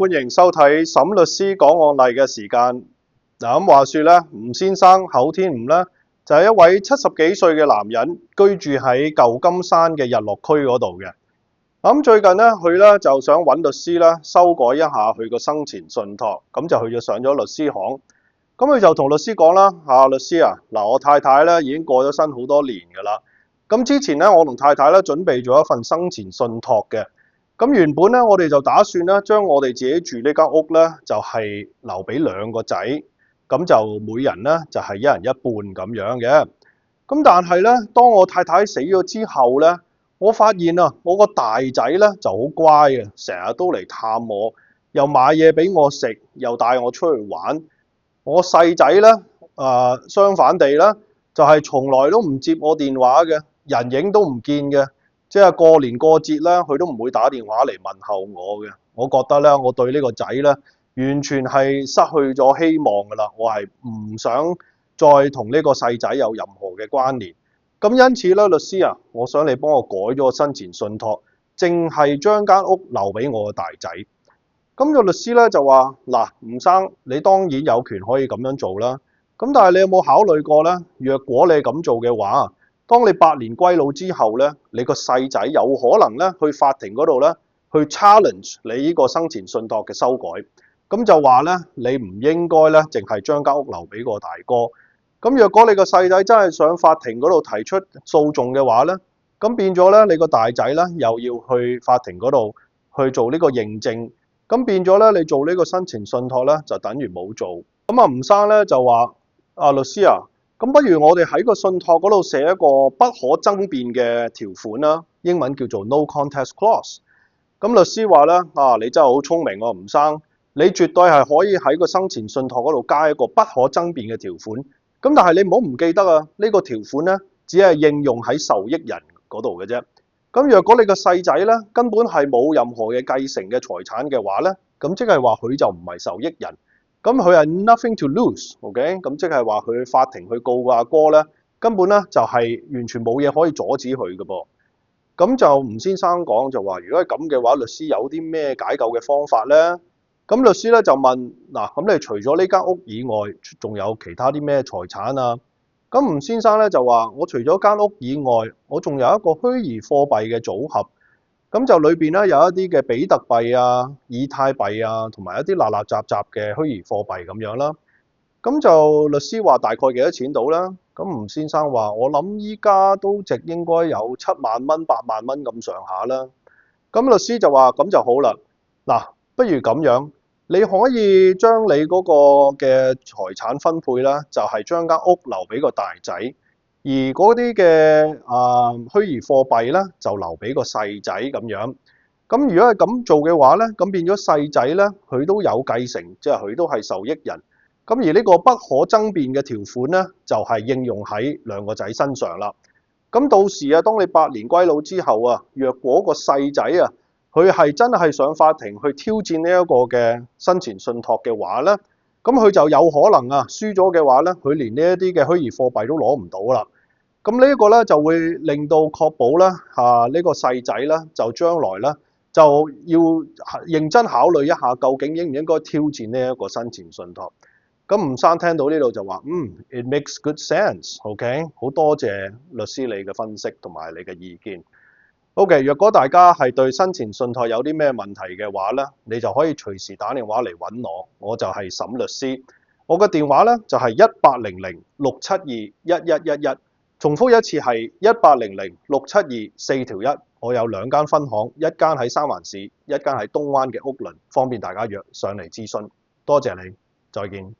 歡迎收睇沈律師講案例嘅時間。嗱，咁話說咧，吳先生口天吳咧就係一位70幾歲嘅男人，居住喺舊金山嘅日落區嗰度嘅。咁最近咧，佢咧就想揾律師咧修改一下佢個生前信託，咁就去咗上咗律師行。咁佢就同律師講啦：律師啊，嗱，我太太咧已經過咗身好多年㗎啦。咁之前咧，我同太太咧準備咗一份生前信託嘅。咁原本咧，我哋就打算咧將我哋自己住呢間屋咧，就係留俾兩個仔，咁就每人咧就係一人一半咁樣嘅。咁但係咧，當我太太死咗之後咧，我發現啊，我個大仔咧就好乖嘅，成日都嚟探我，又買嘢俾我食，又帶我出去玩。我細仔咧，相反地咧，就係從來都唔接我電話嘅，人影都唔見嘅。即係過年過節咧，佢都唔會打電話嚟問候我嘅。我覺得咧，我對呢個仔咧，完全係失去咗希望㗎啦。我係唔想再同呢個細仔有任何嘅關聯。咁因此咧，律師啊，我想你幫我改咗個生前信託，淨係將間屋留俾我個大仔。咁個律師咧就話：嗱，吳生，你當然有權可以咁樣做啦。咁但係你有冇考慮過咧？若果你咁做嘅話，當你百年歸老之後咧，你個細仔有可能咧去法庭嗰度咧去 challenge 你呢個生前信託嘅修改，咁就話咧你唔應該咧淨係將間屋留俾個大哥。咁若果你個細仔真係上法庭嗰度提出訴訟嘅話咧，咁變咗咧你個大仔咧又要去法庭嗰度去做呢個認證，咁變咗咧你做呢個生前信託咧就等於冇做。咁吳生咧就話：律師啊，咁不如我哋喺個信託嗰度寫一個不可爭辯嘅條款啦，英文叫做 No Contest Clause。咁律師話咧：你真係好聰明喎，吳生，你絕對係可以喺個生前信託嗰度加一個不可爭辯嘅條款。咁但係你唔好唔記得啊，呢個條款咧只係應用喺受益人嗰度嘅啫。咁若果你個細仔咧根本係冇任何嘅繼承嘅財產嘅話咧，咁即係話佢就唔係受益人。咁佢係 nothing to lose，OK？咁即係話佢去法庭去告個阿哥咧，根本咧就係完全冇嘢可以阻止佢嘅噃。咁就吳先生講就話：如果係咁嘅話，律師有啲咩解救嘅方法咧？咁律師咧就問：嗱，咁你除咗呢間屋以外，仲有其他啲咩財產啊？咁吳先生咧就話：我除咗間屋以外，我仲有一個虛擬貨幣嘅組合。咁就裏邊咧有一啲嘅比特幣啊、以太幣啊，同埋一啲立立雜雜嘅虛擬貨幣咁樣啦。咁就律師話大概幾多錢到啦？咁吳先生話：我諗依家都值應該有7萬蚊、8萬蚊咁上下啦。咁律師就話：咁就好啦。嗱，不如咁樣，你可以將你嗰個嘅財產分配啦，就係將間屋留俾個大仔。而嗰啲嘅虛擬貨幣咧，就留俾個細仔咁樣。咁如果係咁做嘅話咧，咁變咗細仔咧，佢都有繼承，即係佢都係受益人。咁而呢個不可爭辯嘅條款咧，就係應用喺兩個仔身上啦。咁到時啊，當你百年歸老之後啊，若果個細仔啊，佢係真係上法庭去挑戰呢一個嘅生前信託嘅話咧，咁佢就有可能啊，輸咗嘅話咧，佢連呢一啲嘅虛擬貨幣都攞唔到啦。咁呢一個咧就會令到確保咧呢個細仔咧就將來咧就要認真考慮一下，究竟應唔應該挑戰呢一個生前信託。咁吳生聽到呢度就話：It makes good sense，OK？好多謝律師你嘅分析同埋你嘅意見。OK， 若果大家係對生前信託有啲咩問題嘅話咧，你就可以隨時打電話嚟揾我，我就係沈律師。我嘅電話咧就係1800-672-1111，重複一次係1800-672-4條1。我有2間分行，一間喺三藩市，一間喺東灣嘅屋崙，方便大家約上嚟諮詢。多謝你，再見。